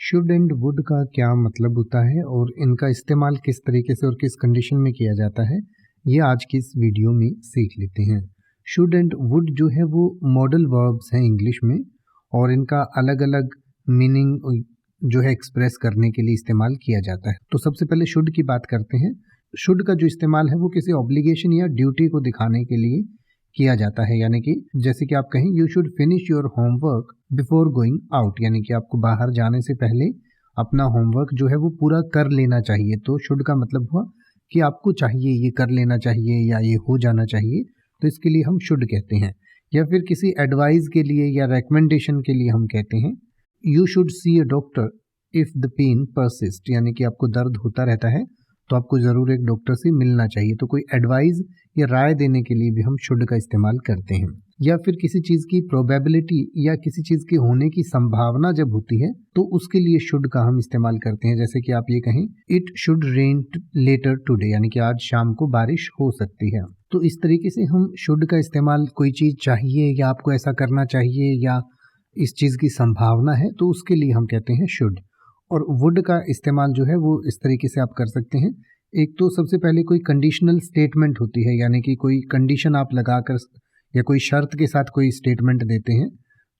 Should and would का क्या मतलब होता है और इनका इस्तेमाल किस तरीके से और किस कंडीशन में किया जाता है, ये आज की इस वीडियो में सीख लेते हैं। शुड एंड वुड जो है वो मॉडल वर्ब्स हैं इंग्लिश में, और इनका अलग अलग मीनिंग जो है एक्सप्रेस करने के लिए इस्तेमाल किया जाता है। तो सबसे पहले शुड की बात करते हैं। शुड का जो इस्तेमाल है वो किसी ऑब्लिगेशन या ड्यूटी को दिखाने के लिए किया जाता है, यानी कि जैसे कि आप कहें you should finish your homework before going out, यानी कि आपको बाहर जाने से पहले अपना होमवर्क जो है वो पूरा कर लेना चाहिए। तो शुड का मतलब हुआ कि आपको चाहिए, ये कर लेना चाहिए या ये हो जाना चाहिए, तो इसके लिए हम शुड कहते हैं। या फिर किसी एडवाइस के लिए या रिकमेंडेशन के लिए हम कहते हैं you should see a doctor if the pain persist, यानी कि आपको दर्द होता रहता है तो आपको ज़रूर एक डॉक्टर से मिलना चाहिए। तो कोई एडवाइस या राय देने के लिए भी हम शुड का इस्तेमाल करते हैं। या फिर किसी चीज़ की प्रोबेबिलिटी या किसी चीज़ के होने की संभावना जब होती है तो उसके लिए शुड का हम इस्तेमाल करते हैं। जैसे कि आप ये कहें it should rain later today, यानी कि आज शाम को बारिश हो सकती है। तो इस तरीके से हम शुड का इस्तेमाल कोई चीज़ चाहिए या आपको ऐसा करना चाहिए या इस चीज़ की संभावना है तो उसके लिए हम कहते हैं शुड। और वुड का इस्तेमाल जो है वो इस तरीके से आप कर सकते हैं। एक तो सबसे पहले कोई कंडीशनल स्टेटमेंट होती है, यानी कि कोई कंडीशन आप लगाकर या कोई शर्त के साथ कोई स्टेटमेंट देते हैं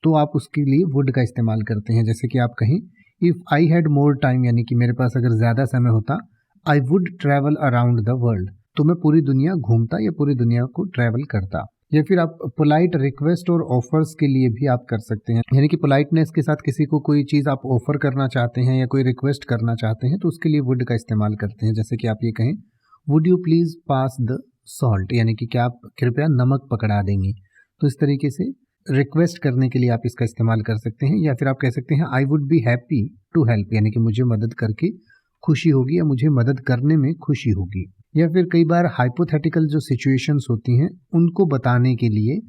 तो आप उसके लिए वुड का इस्तेमाल करते हैं। जैसे कि आप कहें if I had more time, यानी कि मेरे पास अगर ज़्यादा समय होता, I would travel around the world, तो मैं पूरी दुनिया घूमता या पूरी दुनिया को ट्रैवल करता। या फिर आप पोलाइट रिक्वेस्ट और ऑफर्स के लिए भी आप कर सकते हैं, यानी कि पोलाइटनेस के साथ किसी को कोई चीज़ आप ऑफर करना चाहते हैं या कोई रिक्वेस्ट करना चाहते हैं तो उसके लिए वुड का इस्तेमाल करते हैं। जैसे कि आप ये कहें would you please pass the salt, यानी कि क्या आप कृपया नमक पकड़ा देंगे। तो इस तरीके से रिक्वेस्ट करने के लिए आप इसका इस्तेमाल कर सकते हैं। या फिर आप कह सकते हैं I would be happy to help, यानी कि मुझे मदद करके खुशी होगी या मुझे मदद करने में खुशी होगी। या फिर कई बार हाइपोथेटिकल जो सिचुएशंस होती हैं उनको बताने के लिए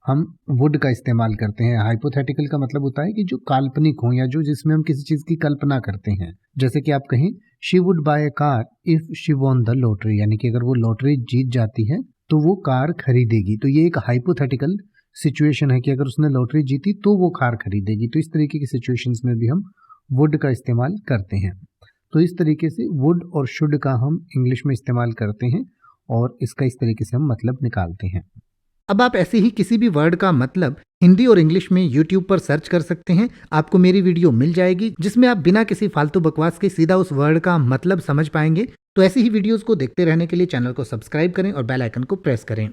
हम वुड का इस्तेमाल करते हैं। हाइपोथेटिकल का मतलब होता है कि जो काल्पनिक हो या जो जिसमें हम किसी चीज़ की कल्पना करते हैं। जैसे कि आप कहें she would buy a car if she won the lottery, यानी कि अगर वो लॉटरी जीत जाती है तो वो कार खरीदेगी। तो ये एक हाइपोथेटिकल सिचुएशन है कि अगर उसने लॉटरी जीती तो वो कार खरीदेगी। तो इस तरीके की सिचुएशंस में भी हम वुड का इस्तेमाल करते हैं। तो इस तरीके से वुड और शुड का हम इंग्लिश में इस्तेमाल करते हैं और इसका इस तरीके से हम मतलब निकालते हैं। अब आप ऐसे ही किसी भी वर्ड का मतलब हिंदी और इंग्लिश में YouTube पर सर्च कर सकते हैं। आपको मेरी वीडियो मिल जाएगी जिसमें आप बिना किसी फालतू बकवास के सीधा उस वर्ड का मतलब समझ पाएंगे। तो ऐसी ही वीडियोस को देखते रहने के लिए चैनल को सब्सक्राइब करें और बेल आइकन को प्रेस करें।